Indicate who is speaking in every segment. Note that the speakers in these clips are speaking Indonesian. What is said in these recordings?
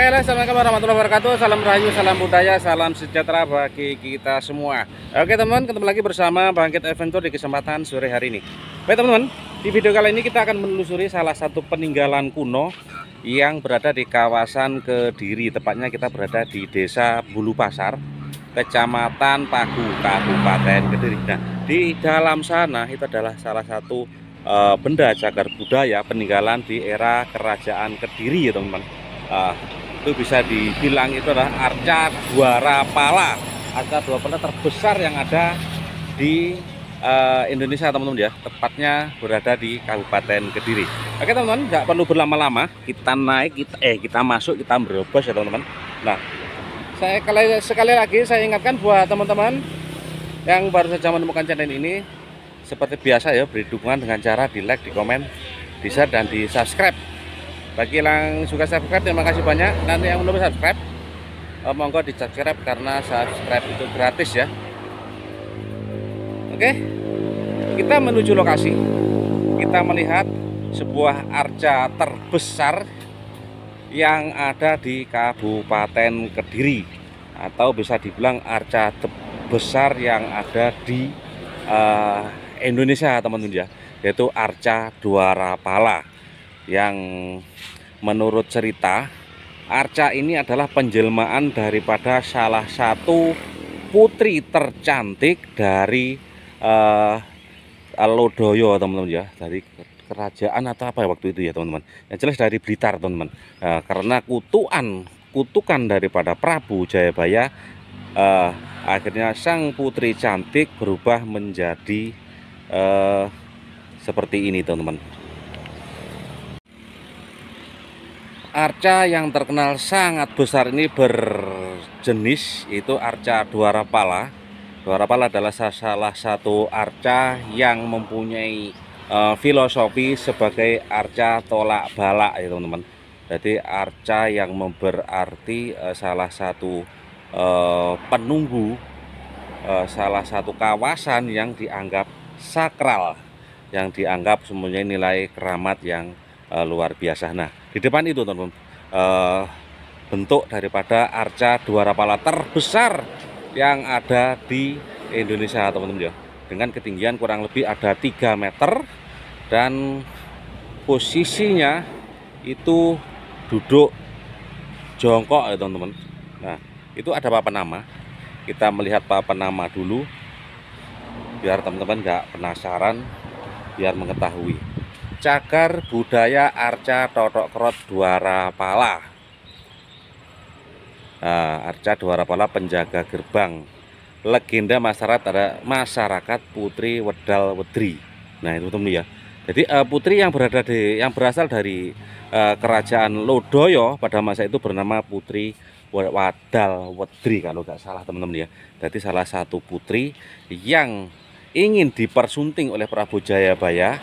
Speaker 1: halo, assalamualaikum warahmatullahi wabarakatuh. Salam rahayu, salam budaya, salam sejahtera bagi kita semua. Oke teman-teman, ketemu lagi bersama Bangkit Adventure di kesempatan sore hari ini. Baik teman-teman, di video kali ini kita akan menelusuri salah satu peninggalan kuno yang berada di kawasan Kediri. Tepatnya kita berada di Desa Bulu Pasar, Kecamatan Pagu, Kabupaten Kediri. Nah, di dalam sana itu adalah salah satu benda cagar budaya peninggalan di era Kerajaan Kediri ya teman-teman. Itu bisa dibilang itu adalah arca Dwarapala, arca Dwarapala terbesar yang ada di Indonesia teman-teman ya, tepatnya berada di Kabupaten Kediri. Oke teman-teman, nggak perlu berlama-lama, kita naik, kita masuk, kita berobos ya teman-teman. Nah, sekali lagi saya ingatkan buat teman-teman yang baru saja menemukan channel ini, seperti biasa ya, beri dukungan dengan cara di like, di komen, di share, dan di subscribe. Bagi yang suka subscribe, terima kasih banyak. Nanti yang belum subscribe, monggo di subscribe karena subscribe itu gratis ya. Oke, kita menuju lokasi. Kita melihat sebuah arca terbesar yang ada di Kabupaten Kediri, atau bisa dibilang arca terbesar yang ada di Indonesia teman-teman ya, yaitu arca Dwarapala, yang menurut cerita arca ini adalah penjelmaan daripada salah satu putri tercantik dari Lodoyo teman-teman ya, dari kerajaan atau apa ya waktu itu ya teman-teman, yang jelas dari Blitar teman-teman. Karena kutukan daripada Prabu Jayabaya, akhirnya sang putri cantik berubah menjadi seperti ini teman-teman. Arca yang terkenal sangat besar ini berjenis itu arca Dwarapala. Dwarapala adalah salah satu arca yang mempunyai filosofi sebagai arca tolak balak ya teman-teman. Jadi arca yang berarti salah satu penunggu salah satu kawasan yang dianggap sakral, yang dianggap semuanya nilai keramat yang luar biasa. Nah, di depan itu teman-teman, bentuk daripada arca Dwarapala terbesar yang ada di Indonesia teman-teman ya, dengan ketinggian kurang lebih ada 3 meter dan posisinya itu duduk jongkok ya teman-teman. Nah, itu ada papan nama. Kita melihat papan nama dulu biar teman-teman nggak penasaran, biar mengetahui. Cagar budaya arca Totok Kerot Dwarapala. Nah, arca Dwarapala penjaga gerbang, legenda masyarakat Putri Wedal Wedri. Nah itu teman ya, jadi putri yang berasal dari kerajaan Lodoyo pada masa itu bernama Putri Wedal Wedri kalau nggak salah teman-teman ya. Jadi salah satu putri yang ingin dipersunting oleh Prabu Jayabaya,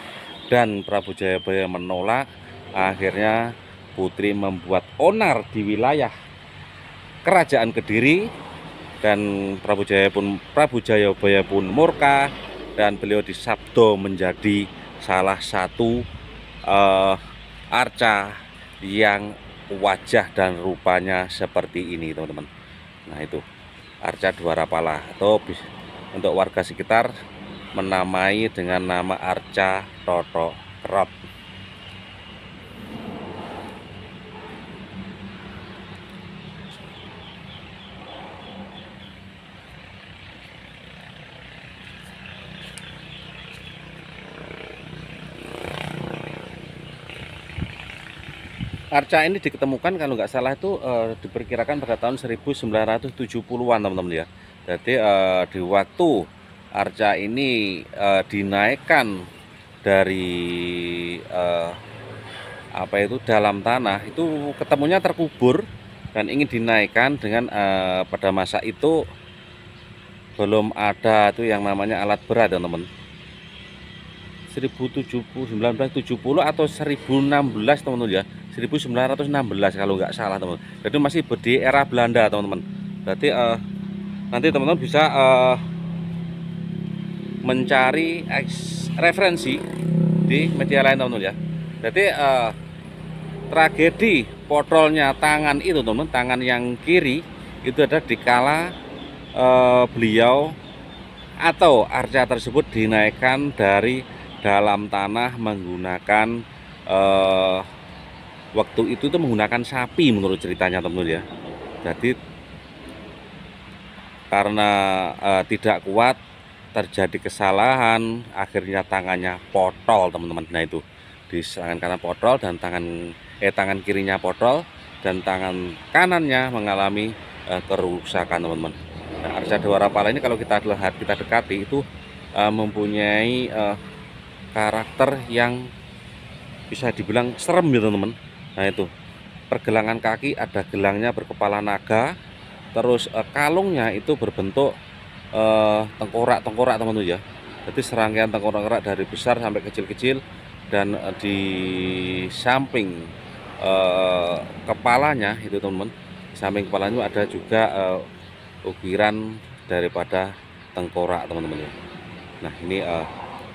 Speaker 1: dan Prabu Jayabaya menolak. Akhirnya putri membuat onar di wilayah Kerajaan Kediri, dan Prabu Jayabaya pun murka, dan beliau disabdo menjadi salah satu arca yang wajah dan rupanya seperti ini teman-teman. Nah itu arca Dwarapala, atau untuk warga sekitar menamai dengan nama arca Totok Kerot. Arca ini diketemukan kalau nggak salah itu diperkirakan pada tahun 1970-an teman-teman ya. Jadi di waktu arca ini dinaikkan dari dalam tanah, itu ketemunya terkubur dan ingin dinaikkan dengan pada masa itu belum ada itu yang namanya alat berat teman-teman. 1970 atau 1016 teman-teman ya, 1916 kalau nggak salah teman-teman. Jadi masih di era Belanda teman-teman. Berarti nanti teman-teman bisa mencari referensi di media lain teman-teman ya. Jadi tragedi potrolnya tangan itu teman-teman, tangan yang kiri itu ada dikala beliau atau arca tersebut dinaikkan dari dalam tanah menggunakan waktu itu tuh menggunakan sapi menurut ceritanya teman-teman ya. Jadi karena tidak kuat, terjadi kesalahan, akhirnya tangannya potol teman-teman. Nah itu di tangan kanan potol dan tangan kirinya potol dan tangan kanannya mengalami kerusakan teman-teman. Nah, arca Dwarawala ini kalau kita lihat, kita dekati itu mempunyai karakter yang bisa dibilang serem gitu teman-teman. Nah itu pergelangan kaki ada gelangnya berkepala naga, terus kalungnya itu berbentuk tengkorak-tengkorak teman-teman ya. Jadi serangkaian tengkorak dari besar sampai kecil-kecil, dan di samping kepalanya itu teman-teman, di samping kepalanya ada juga ukiran daripada tengkorak teman-teman ya. Nah ini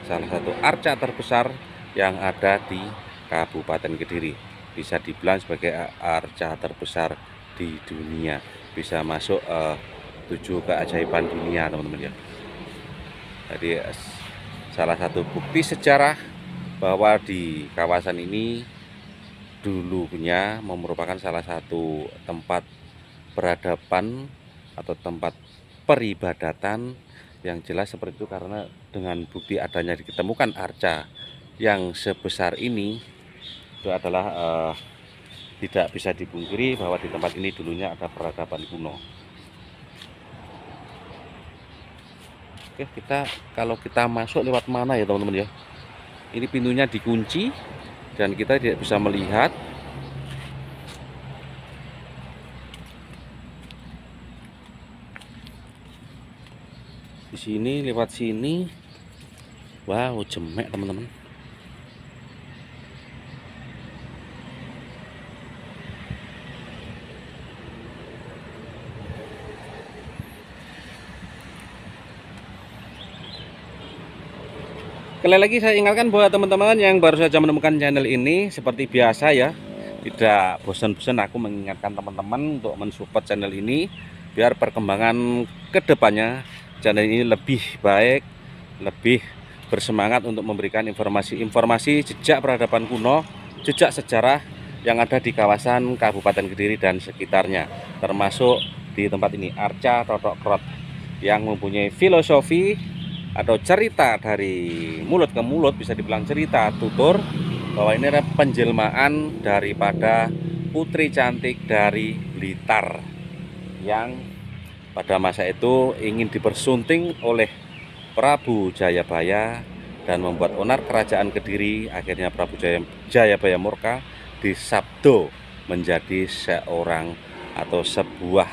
Speaker 1: salah satu arca terbesar yang ada di Kabupaten Kediri, bisa dibilang sebagai arca terbesar di dunia, bisa masuk 7 keajaiban dunia teman-teman ya. Jadi salah satu bukti sejarah bahwa di kawasan ini dulunya merupakan salah satu tempat peradaban atau tempat peribadatan yang jelas seperti itu, karena dengan bukti adanya ditemukan arca yang sebesar ini itu adalah tidak bisa dipungkiri bahwa di tempat ini dulunya ada peradaban kuno. Oke, kalau kita masuk lewat mana ya teman-teman ya? Ini pintunya dikunci dan kita tidak bisa melihat. Di sini lewat sini. Wow, jemek teman-teman. Sekali lagi saya ingatkan buat teman-teman yang baru saja menemukan channel ini, seperti biasa ya, tidak bosan-bosan aku mengingatkan teman-teman untuk mensupport channel ini biar perkembangan kedepannya channel ini lebih baik, lebih bersemangat untuk memberikan informasi-informasi jejak peradaban kuno, jejak sejarah yang ada di kawasan Kabupaten Kediri dan sekitarnya, termasuk di tempat ini Arca Totok Krot yang mempunyai filosofi atau cerita dari mulut ke mulut, bisa dibilang cerita tutur, bahwa ini adalah penjelmaan daripada putri cantik dari Blitar yang pada masa itu ingin dipersunting oleh Prabu Jayabaya dan membuat onar kerajaan Kediri. Akhirnya Prabu Jayabaya murka, disabdo menjadi seorang atau sebuah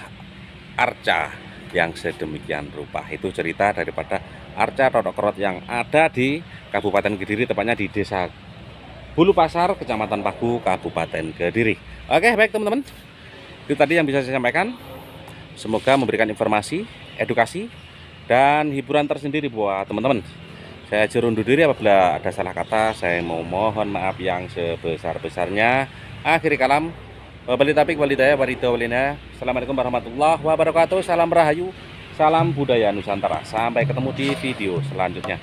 Speaker 1: arca yang sedemikian rupa. Itu cerita daripada Arca Totok Krot yang ada di Kabupaten Kediri, tepatnya di Desa Bulu Pasar, Kecamatan Pagu, Kabupaten Kediri. Oke, baik teman-teman, itu tadi yang bisa saya sampaikan. Semoga memberikan informasi, edukasi, dan hiburan tersendiri buat teman-teman. Saya undur diri apabila ada salah kata. Saya mohon maaf yang sebesar-besarnya. Akhiri kalam, wabillahi taufiq wal hidayah. Assalamualaikum warahmatullahi wabarakatuh. Salam Rahayu, salam budaya Nusantara. Sampai ketemu di video selanjutnya.